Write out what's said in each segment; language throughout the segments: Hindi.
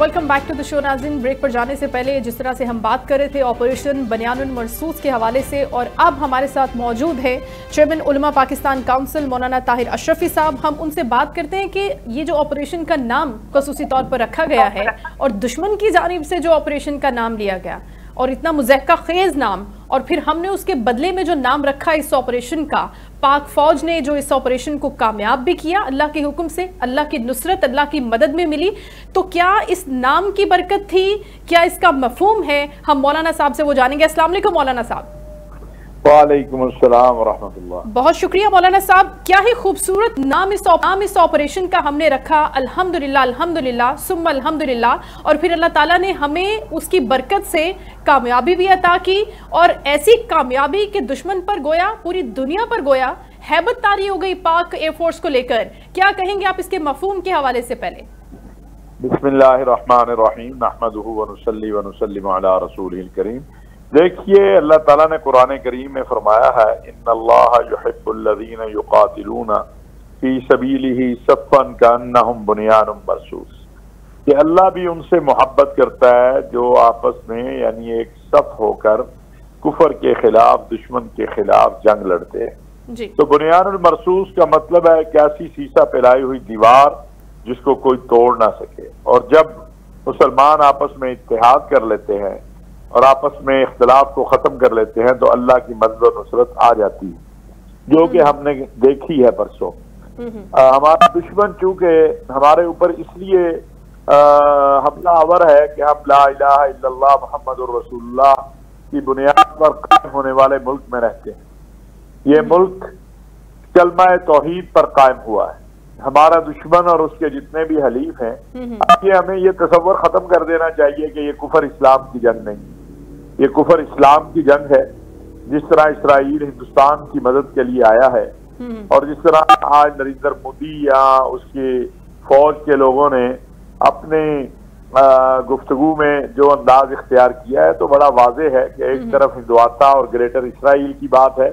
Welcome back to the show. नाज़रीन, ब्रेक पर जाने से पहले जिस तरह से हम बात कर रहे थे ऑपरेशन बनियानुल मरसूस के हवाले से, और अब हमारे साथ मौजूद है चेयरमैन उलमा पाकिस्तान काउंसिल मौलाना ताहिर अशरफी साहब। हम उनसे बात करते हैं कि ये जो ऑपरेशन का नाम खसूसी तौर पर रखा गया है और दुश्मन की जानिब से जो ऑपरेशन का नाम लिया गया और इतना मुज़हका खेज नाम, और फिर हमने उसके बदले में जो नाम रखा इस ऑपरेशन का, पाक फौज ने जो इस ऑपरेशन को कामयाब भी किया अल्लाह के हुक्म से, अल्लाह की नुसरत, अल्लाह की मदद में मिली। तो क्या इस नाम की बरकत थी, क्या इसका मफहूम है? हम मौलाना साहब से वो जानेंगे। अस्सलाम वालेकुम मौलाना साहब। वालेकुम अस्सलाम व रहमतुल्लाह। बहुत शुक्रिया मौलाना साहब, क्या ही खूबसूरत नाम इस ऑपरेशन का हमने रखा। अल्हम्दुलिल्लाह अल्हम्दुलिल्लाह सुम्मा अल्हम्दुलिल्लाह। और फिर अल्लाह ताला ने हमें उसकी बरकत से कामयाबी भी अता की, और ऐसी कामयाबी के दुश्मन पर गोया पूरी दुनिया पर गोया हैबत तारी हो गई पाक एयरफोर्स को लेकर। क्या कहेंगे आप इसके मफहूम के हवाले से? पहले बिस्मिल्लाहिर्रहमानिर्रहीम, नहमदुहु व नुसल्ली व नुसल्लिमु अला रसूलिल करीम। देखिए, अल्लाह ताला ने कुरान करीम में फरमाया है, इन्नल्लाह युहिब्बुल्लज़ीना युक़ातिलूना फ़ी सबीलिही सफ़्फ़न कअन्नहुम बुनियानुम मरसूस, कि अल्लाह भी उनसे मोहब्बत करता है जो आपस में यानी एक सफ होकर कुफर के खिलाफ, दुश्मन के खिलाफ जंग लड़ते हैं। तो बुनियानुल मरसूस का मतलब है एक ऐसी सीसा फैलाई हुई दीवार जिसको कोई तोड़ ना सके। और जब मुसलमान आपस में इत्तेहाद कर लेते हैं और आपस में इख्तिलाफ को खत्म कर लेते हैं तो अल्लाह की मदद और नुसरत आ जाती है, जो कि हमने देखी है परसों। हमारा दुश्मन चूंकि हमारे ऊपर इसलिए हमला आवर है कि हम ला इलाहा इल्लल्लाह मुहम्मदुर रसूलुल्लाह की बुनियाद पर कायम होने वाले मुल्क में रहते हैं। ये मुल्क कलमा तौहीद पर कायम हुआ है। हमारा दुश्मन और उसके जितने भी हलीफ हैं, ये हमें ये तसव्वुर खत्म कर देना चाहिए कि ये कुफर इस्लाम की जंग नहीं, ये कुफर इस्लाम की जंग है। जिस तरह इसराइल हिंदुस्तान की मदद के लिए आया है और जिस तरह आज नरेंद्र मोदी या उसकी फौज के लोगों ने अपने गुफ्तगू में जो अंदाज इख्तियार किया है, तो बड़ा वाज़ेह है कि एक तरफ हिंदुआता और ग्रेटर इसराइल की बात है,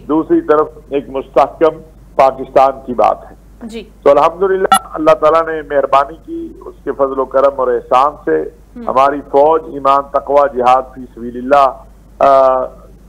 दूसरी तरफ एक मुस्तहकम पाकिस्तान की बात है। तो अल्हम्दुलिल्लाह अल्लाह ताला ने मेहरबानी की, उसके फजल करम और एहसान से हमारी फौज ईमान, तकवा, जिहाद फी सबीलिल्लाह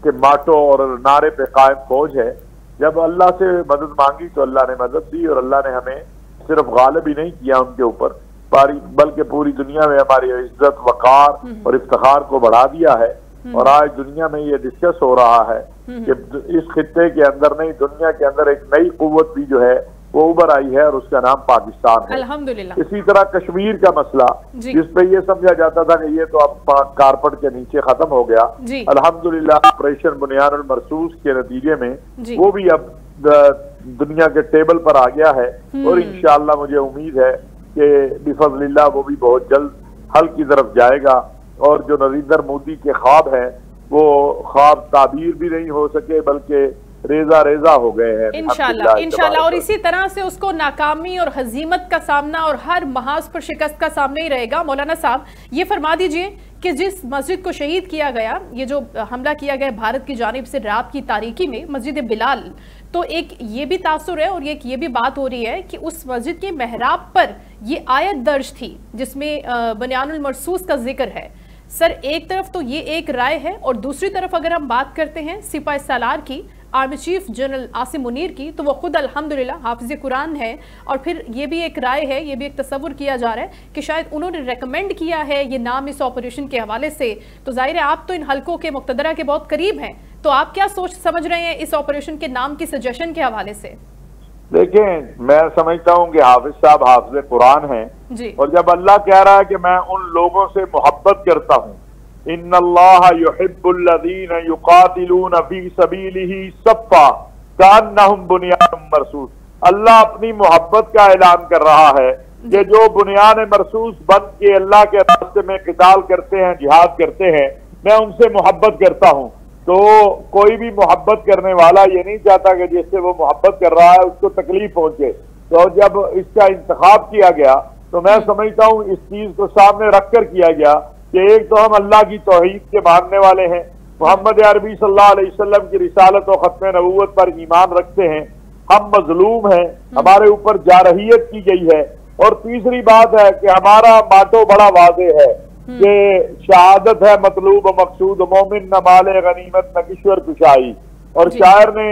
के माटो और नारे पे कायम फौज है। जब अल्लाह से मदद मांगी तो अल्लाह ने मदद दी, और अल्लाह ने हमें सिर्फ गालिब ही नहीं किया उनके ऊपर, बल्कि पूरी दुनिया में हमारी इज्जत, वकार और इफ्तिखार को बढ़ा दिया है। और आज दुनिया में ये डिस्कस हो रहा है कि इस खित्ते के अंदर नहीं, दुनिया के अंदर एक नई कुव्वत भी जो है वो उभर आई है, और उसका नाम पाकिस्तान है। अल्हम्दुलिल्लाह। इसी तरह कश्मीर का मसला, जिसपे ये समझा जाता था कि ये तो अब कारपेट के नीचे खत्म हो गया, अल्हम्दुलिल्लाह ऑपरेशन बुनियानुल मरसूस के नतीजे में वो भी अब दुनिया के टेबल पर आ गया है। और इंशाअल्लाह मुझे उम्मीद है कि बिफज़लिल्लाह वो भी बहुत जल्द हल की तरफ जाएगा, और जो नरेंद्र मोदी के ख्वाब है वो ख्वाब ताबीर भी नहीं हो सके, बल्कि रेजा रेजा हो गए हैं इंशाल्लाह इंशाल्लाह। और इसी तरह से उसको नाकामी और हजीमत का सामना और हर महाज पर शिकस्त का सामना ही रहेगा। मौलाना साहब, ये फरमा दीजिए कि जिस मस्जिद को शहीद किया गया, ये जो हमला किया गया भारत की जानिब से रात की तारीकी में, मस्जिद बिलाल, तो एक ये भी तासुर है और एक ये भी बात हो रही है कि उस मस्जिद के मेहराब पर ये आयत दर्ज थी जिसमें बनियानुल मरसूस का जिक्र है। सर, एक तरफ तो ये एक राय है, और दूसरी तरफ अगर हम बात करते हैं सिपाही सालार की, army chief general Asim Munir की, तो वो खुद अल्हम्दुलिल्लाह हाफिज़ कुरान है। और फिर ये भी एक राय है, ये भी एक तसव्वुर किया जा रहा है कि शायद उन्होंने रेकमेंड किया है ये नाम इस ऑपरेशन के हवाले से। तो जाहिर है आप तो इन हलकों के मुक्तदरा के बहुत करीब हैं, तो आप क्या सोच समझ रहे हैं इस ऑपरेशन के नाम की सजेशन के हवाले से? देखें, मैं समझता हूँ कि हाफिज साहब हाफिज कुरान हैं, और जब अल्लाह कह रहा है कि मैं उन लोगों से मोहब्बत करता हूँ, इन्नल्लाह युहिब्बुल्लज़ीना युक़ातिलूना फ़ी सबीलिही सफ़्फ़ा कअन्नहुम बुनियानुम मरसूस, अल्लाह अपनी मोहब्बत का ऐलान कर रहा है कि जो बुनियान मरसूस बन के अल्लाह के रास्ते में क़िताल करते हैं, जिहाद करते हैं, मैं उनसे मोहब्बत करता हूँ। तो कोई भी मोहब्बत करने वाला ये नहीं चाहता कि जिससे वो मोहब्बत कर रहा है उसको तकलीफ पहुंचे। तो जब इसका इंतखाब किया गया तो मैं समझता हूँ इस चीज को सामने रखकर किया गया कि एक तो हम अल्लाह की तौहीद के मानने वाले हैं, मोहम्मद अरबी सल्लल्लाहु अलैहि वसल्लम की रिसालत और खत्म नबूवत पर ईमान रखते हैं, हम मजलूम हैं, हमारे ऊपर जारहियत की गई है, और तीसरी बात है कि हमारा माटो बड़ा वाज़ेह है कि शहादत है मतलूब मकसूद, मोमिन न माले गनीमत न किश्वर कुशाई। और शायर ने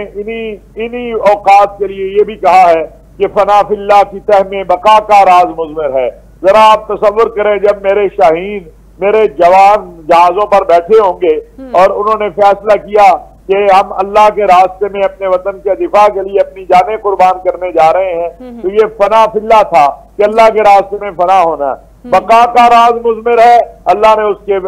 इन्हीं औकात के लिए ये भी कहा है कि फना फिल्लाह की तह में बका का राज मुज़मिर है। जरा आप तसव्वुर करें, जब मेरे शाहीन मेरे जवान जहाजों पर बैठे होंगे और उन्होंने फैसला किया कि हम अल्लाह के रास्ते में अपने वतन के दिफा के लिए अपनी जानें कुर्बान करने जा रहे हैं, तो ये फना फिल्ला था कि अल्लाह के रास्ते में फना होना। बका का राज मुज़मिर है, अल्लाह ने उसके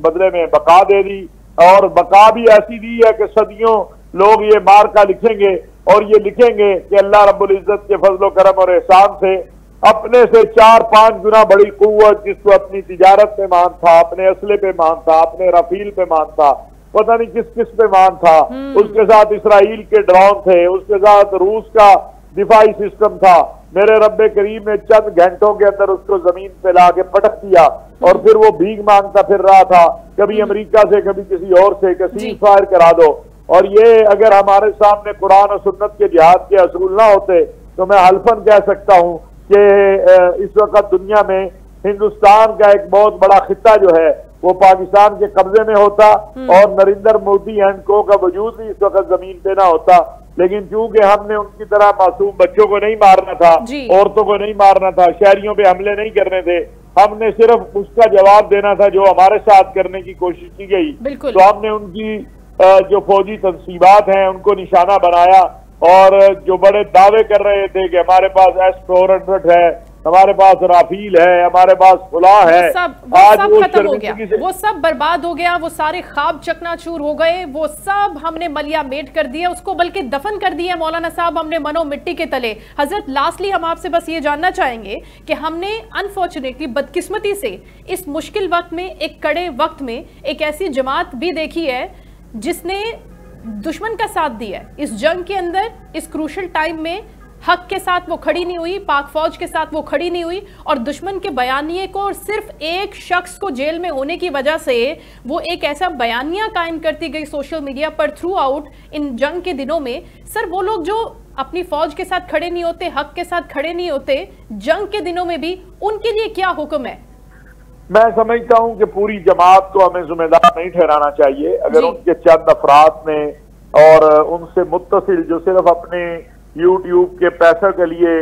बदले में बका दे दी, और बका भी ऐसी दी है कि सदियों लोग ये मार्का लिखेंगे और ये लिखेंगे कि अल्लाह रब्बुल इज्जत के फजलो करम और एहसान से अपने से 4-5 गुना बड़ी कुव्वत, जिसको अपनी तिजारत पे मान था, अपने असले पे मान था, अपने रफील पे मान था, पता नहीं किस किस पे मान था, उसके साथ इसराइल के ड्रोन थे, उसके साथ रूस का दिफाई सिस्टम था। मेरे रब्बे करीम ने चंद घंटों के अंदर उसको जमीन पे ला के पटक दिया और फिर वो भीख मांगता फिर रहा था, कभी अमेरिका से कभी किसी और से, कि सीज फायर करा दो। और ये अगर हमारे सामने कुरान और सुन्नत के जिहाद के असूल ना होते तो मैं हल्फन कह सकता हूँ कि इस वक्त दुनिया में हिंदुस्तान का एक बहुत बड़ा खिता जो है वो पाकिस्तान के कब्जे में होता और नरेंद्र मोदी एंड को का वजूद भी इस वक्त जमीन पे ना होता। लेकिन चूंकि हमने उनकी तरह मासूम बच्चों को नहीं मारना था, औरतों को नहीं मारना था, शहरियों पे हमले नहीं करने थे, हमने सिर्फ उसका जवाब देना था जो हमारे साथ करने की कोशिश की गई। तो हमने उनकी जो फौजी तंसीबात हैं उनको निशाना बनाया, और जो बड़े दावे कर रहे थे कि हमारे पास S-400 है, हमारे पास राफील है, हमारे पास फुला है, आज वो खत्म हो गया, वो सब बर्बाद हो गया, वो सारे ख्वाब चकनाचूर हो गए, वो सब हमने मलिया मेट कर दिया, उसको बल्कि दफन कर दिया मौलाना साहब, हमने मनो मिट्टी के तले। हजरत लास्टली हम आपसे बस ये जानना चाहेंगे कि हमने अनफॉर्चुनेटली बदकिस्मती से इस मुश्किल वक्त में, एक कड़े वक्त में एक ऐसी जमात भी देखी है जिसने दुश्मन का साथ दिया है इस जंग के अंदर, इस क्रूशल टाइम में हक के साथ वो खड़ी नहीं हुई, पाक फौज के साथ वो खड़ी नहीं हुई, और दुश्मन के बयानिए को, और सिर्फ एक शख्स को जेल में होने की वजह से वो एक ऐसा बयानिया कायम करती गई सोशल मीडिया पर थ्रू आउट इन जंग के दिनों में। सर, वो लोग जो अपनी फौज के साथ खड़े नहीं होते, हक के साथ खड़े नहीं होते जंग के दिनों में भी, उनके लिए क्या हुक्म है? मैं समझता हूं कि पूरी जमात को हमें जिम्मेदार नहीं ठहराना चाहिए। अगर उनके चंद अफराद ने और उनसे मुत्तसिल जो सिर्फ अपने यूट्यूब के पैसे के लिए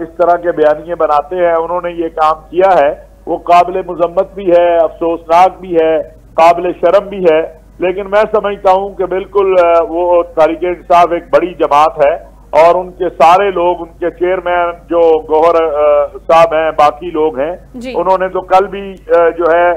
इस तरह के बयानिए बनाते हैं, उन्होंने ये काम किया है, वो काबिल मुजम्मत भी है, अफसोसनाक भी है, काबिल शर्म भी है। लेकिन मैं समझता हूं कि बिल्कुल वो तहरीक इंसाफ एक बड़ी जमात है, और उनके सारे लोग, उनके चेयरमैन जो गौहर साहब हैं, बाकी लोग हैं, उन्होंने तो कल भी जो है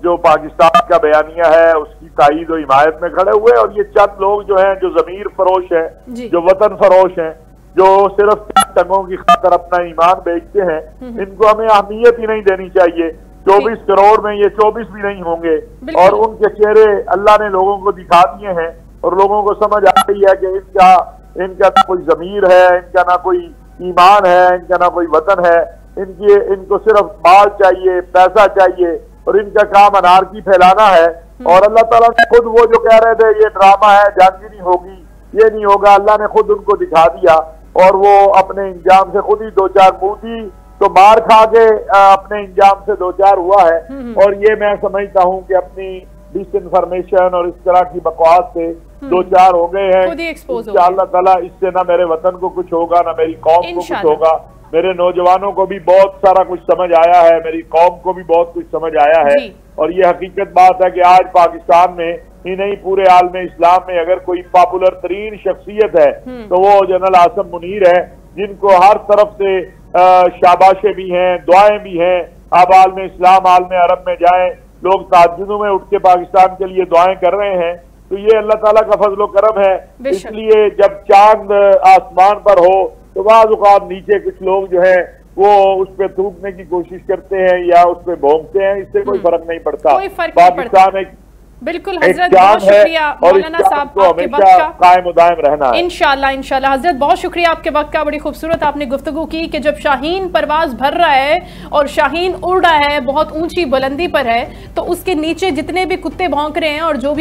जो पाकिस्तान का बयानिया है उसकी ताईद और हिमायत में खड़े हुए। और ये चंद लोग जो हैं जो जमीर फरोश हैं, जो वतन फरोश हैं, जो सिर्फ टंगों की खातिर अपना ईमान बेचते हैं, इनको हमें अहमियत ही नहीं देनी चाहिए। 24 करोड़ में ये 24 भी नहीं होंगे, और उनके चेहरे अल्लाह ने लोगों को दिखा दिए हैं, और लोगों को समझ आ रही है कि इनका ना कोई जमीर है, इनका ना कोई ईमान है, इनका ना कोई वतन है, इनको सिर्फ माल चाहिए, पैसा चाहिए, और इनका काम अनारकी फैलाना है। और अल्लाह ताला ने खुद, वो जो कह रहे थे ये ड्रामा है, जंग नहीं होगी, ये नहीं होगा, अल्लाह ने खुद उनको दिखा दिया, और वो अपने इंजाम से खुद ही 2-4 मूदी तो मार खा के अपने इंजाम से 2-4 हुआ है। और ये मैं समझता हूँ कि अपनी डिसइंफॉर्मेशन और इस तरह की बकवास से 2-4 हो गए हैं। इंशाअल्लाह ताला इससे ना मेरे वतन को कुछ होगा, ना मेरी कौम को कुछ होगा। मेरे नौजवानों को भी बहुत सारा कुछ समझ आया है, मेरी कौम को भी बहुत कुछ समझ आया है। और ये हकीकत बात है कि आज पाकिस्तान में ही नहीं, पूरे आलम इस्लाम में अगर कोई पॉपुलर तरीन शख्सियत है तो वो जनरल आसम मुनीर है, जिनको हर तरफ से शाबाशें भी हैं, दुआएं भी हैं। आप आलम इस्लाम, आलम अरब में जाएं, लोग ताज्जुदों में उठ के पाकिस्तान के लिए दुआएं कर रहे हैं। तो ये अल्लाह ताला का फजल करम है। इसलिए जब चांद आसमान पर हो तो बाज़ औक़ात नीचे कुछ लोग जो है वो उस पर थूकने की कोशिश करते हैं या उस पर भोंकते हैं, इससे कोई फर्क नहीं पड़ता। पाकिस्तान एक बिल्कुल हजरत, बहुत शुक्रिया मौलाना साहब आपके वक्त का, कायम दायम रहना है इंशाल्लाह इंशाल्लाह। हजरत बहुत शुक्रिया आपके वक्त का, बड़ी खूबसूरत आपने गुफ्तगू की कि जब शाहीन परवाज भर रहा है और शाहीन उड़ रहा है, बहुत ऊंची बुलंदी पर है, तो उसके नीचे जितने भी कुत्ते भौंक रहे हैं और जो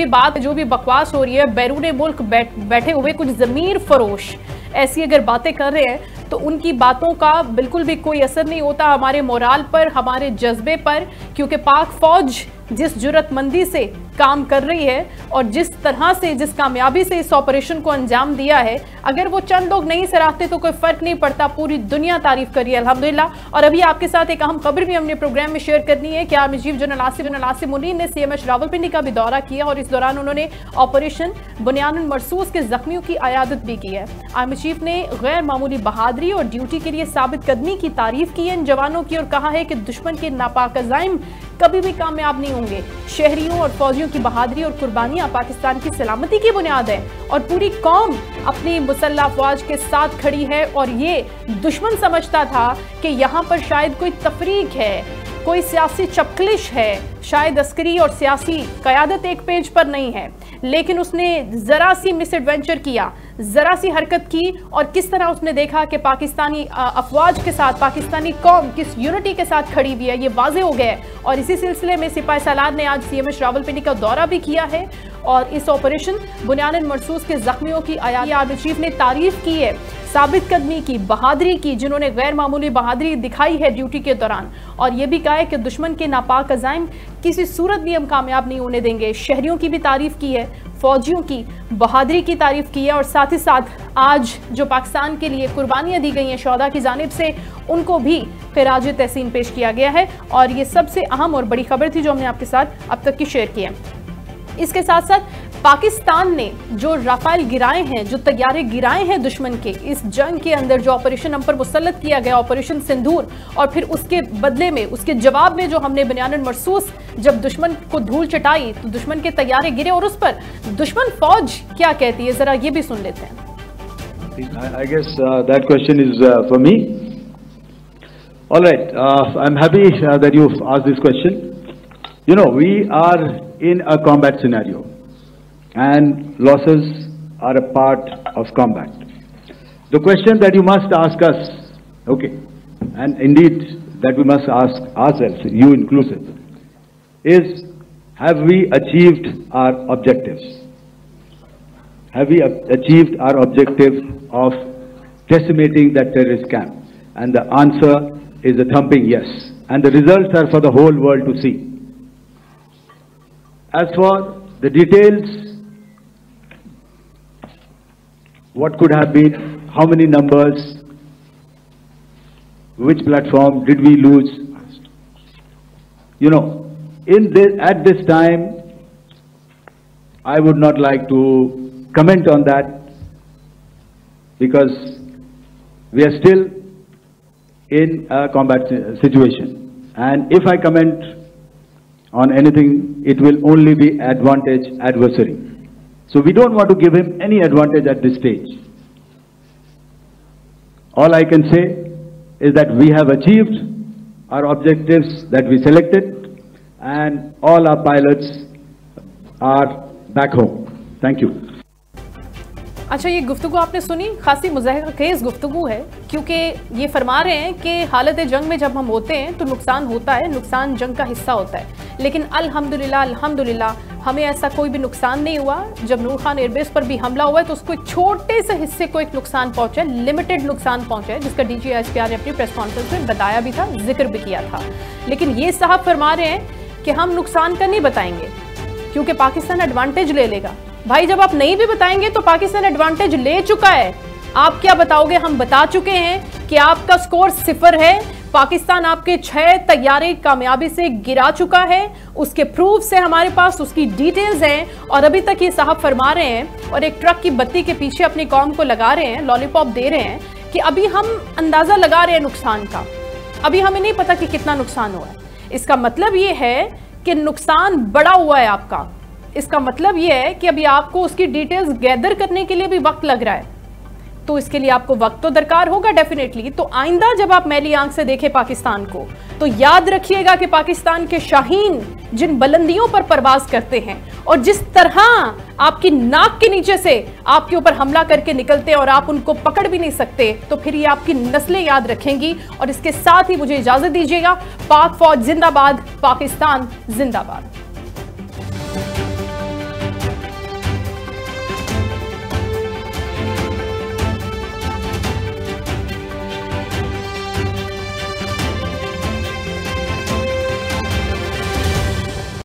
भी बकवास हो रही है, बैरून मुल्क बैठे हुए कुछ जमीर फरोश ऐसी अगर बातें कर रहे हैं तो उनकी बातों का बिल्कुल भी कोई असर नहीं होता हमारे मोराल पर, हमारे जज्बे पर, क्योंकि पाक फौज जिस जुर्रतमंदी से काम कर रही है और जिस तरह से, जिस कामयाबी से इस ऑपरेशन को अंजाम दिया है, अगर वो चंद लोग नहीं सराहते तो कोई फर्क नहीं पड़ता, पूरी दुनिया तारीफ करी है अल्हम्दुलिल्लाह। और अभी आपके साथ एक अहम खबर भी हमने प्रोग्राम में शेयर करनी है कि army chief general Asim Munir ने CMH रावलपिंडी का भी दौरा किया और इस दौरान उन्होंने ऑपरेशन बुनियानुल मरसूस के जख्मियों की अयादत भी की है। आर्मी चीफ ने गैर मामूली बहादुरी और ड्यूटी के लिए साबित कदमी की तारीफ की है इन जवानों की और कहा है कि दुश्मन के नापाक अज़ाइम कभी भी कामयाब नहीं होंगे। शहरियों और फौजियों की बहादुरी और कुर्बानियां पाकिस्तान की सलामती की बुनियाद है और पूरी कौम अपनी मुसल्लह अफवाज के साथ खड़ी है। और ये दुश्मन समझता था कि यहाँ पर शायद कोई तफरीक है, कोई सियासी चपकलिश है, शायद अस्करी और सियासी क़यादत एक पेज पर नहीं है, लेकिन उसने ज़रा सी मिसएडवेंचर किया, ज़रा सी हरकत की और किस तरह उसने देखा कि पाकिस्तानी अफवाज के साथ पाकिस्तानी कौम किस यूनिटी के साथ खड़ी हुई है, ये वाज़े हो गया है। और इसी सिलसिले में सिपाही सालार ने आज CMH रावलपिंडी का दौरा भी किया है और इस ऑपरेशन बुनियानुल मरसूस के जख्मियों की आर्मी चीफ ने तारीफ की है, साबित कदमी की, बहादुरी की, जिन्होंने गैर मामूली बहादुरी दिखाई है ड्यूटी के दौरान। और ये भी कहा है कि दुश्मन के नापाक अज़ाइम किसी सूरत भी हम कामयाब नहीं होने देंगे। शहरियों की भी तारीफ की है, फौजियों की बहादुरी की तारीफ की है और साथ ही साथ आज जो पाकिस्तान के लिए कुर्बानियां दी गई हैं शोहदा की जानिब से, उनको भी खिराज तहसीन पेश किया गया है। और ये सबसे अहम और बड़ी खबर थी जो हमने आपके साथ अब तक की शेयर की है। इसके साथ साथ पाकिस्तान ने जो राफेल गिराए हैं, जो तैयारे गिराए हैं दुश्मन के इस जंग के अंदर, जो ऑपरेशन हम पर मुसल्लत किया गया ऑपरेशन सिंदूर, और फिर उसके बदले में, उसके जवाब में जो हमने बुनियानुल मरसूस जब दुश्मन को धूल चटाई तो दुश्मन के तैयारे गिरे और उस पर दुश्मन फौज क्या कहती है, जरा ये भी सुन लेते हैं। I guess that question is for me. All right, I'm happy that you've asked this question. You know, we are in a combat scenario and losses are a part of combat. The question that you must ask us, okay, and indeed that we must ask ourselves, you inclusive, is have we achieved our objectives? Have we achieved our objective of decimating that terrorist camp? And the answer is a thumping yes. And the results are for the whole world to see. As for the details, what could have been, how many numbers, which platform did we lose? You know, at this time, I would not like to comment on that because we are still in a combat situation. And if I comment on anything, it will only be advantage adversary. So we don't want to give him any advantage at this stage. All I can say is that we have achieved our objectives that we selected and all our pilots are back home. Thank you. अच्छा, ये गुफ्तगू आपने सुनी, खासी मुज़ाहिर गुफ्तगू है, क्योंकि ये फरमा रहे हैं कि हालत जंग में जब हम होते हैं तो नुकसान होता है, नुकसान जंग का हिस्सा होता है, लेकिन अल्हम्दुलिल्लाह हमें ऐसा कोई भी नुकसान नहीं हुआ। जब नूर खान एयरबेस पर भी हमला हुआ है तो उसको एक छोटे से हिस्से को एक नुकसान पहुंचा है, लिमिटेड नुकसान पहुंचा है, जिसका DG ISPR ने अपनी प्रेस कॉन्फ्रेंस में बताया भी था, जिक्र भी किया था। लेकिन ये साहब फरमा रहे हैं कि हम नुकसान का नहीं बताएंगे क्योंकि पाकिस्तान एडवांटेज ले लेगा। भाई, जब आप नहीं भी बताएंगे तो पाकिस्तान एडवांटेज ले चुका है, आप क्या बताओगे? हम बता चुके हैं कि आपका स्कोर 0 है। पाकिस्तान आपके 6 तैयारे कामयाबी से गिरा चुका है, उसके प्रूफ्स हैं हमारे पास, उसकी डिटेल्स हैं। और अभी तक ये साहब फरमा रहे हैं और एक ट्रक की बत्ती के पीछे अपनी कौम को लगा रहे हैं, लॉलीपॉप दे रहे हैं कि अभी हम अंदाजा लगा रहे हैं नुकसान का, अभी हमें नहीं पता कि कितना नुकसान हुआ है। इसका मतलब ये है कि नुकसान बड़ा हुआ है आपका। इसका मतलब यह है कि अभी आपको उसकी डिटेल्स गैदर करने के लिए भी वक्त लग रहा है, तो इसके लिए आपको वक्त तो दरकार होगा डेफिनेटली। तो आइंदा जब आप मैली आंख से देखें पाकिस्तान को, तो याद रखिएगा कि पाकिस्तान के शाहीन जिन बुलंदियों पर परवाज करते हैं और जिस तरह आपकी नाक के नीचे से आपके ऊपर हमला करके निकलते हैं और आप उनको पकड़ भी नहीं सकते, तो फिर ये आपकी नस्लें याद रखेंगी। और इसके साथ ही मुझे इजाजत दीजिएगा। पाक फौज जिंदाबाद, पाकिस्तान जिंदाबाद।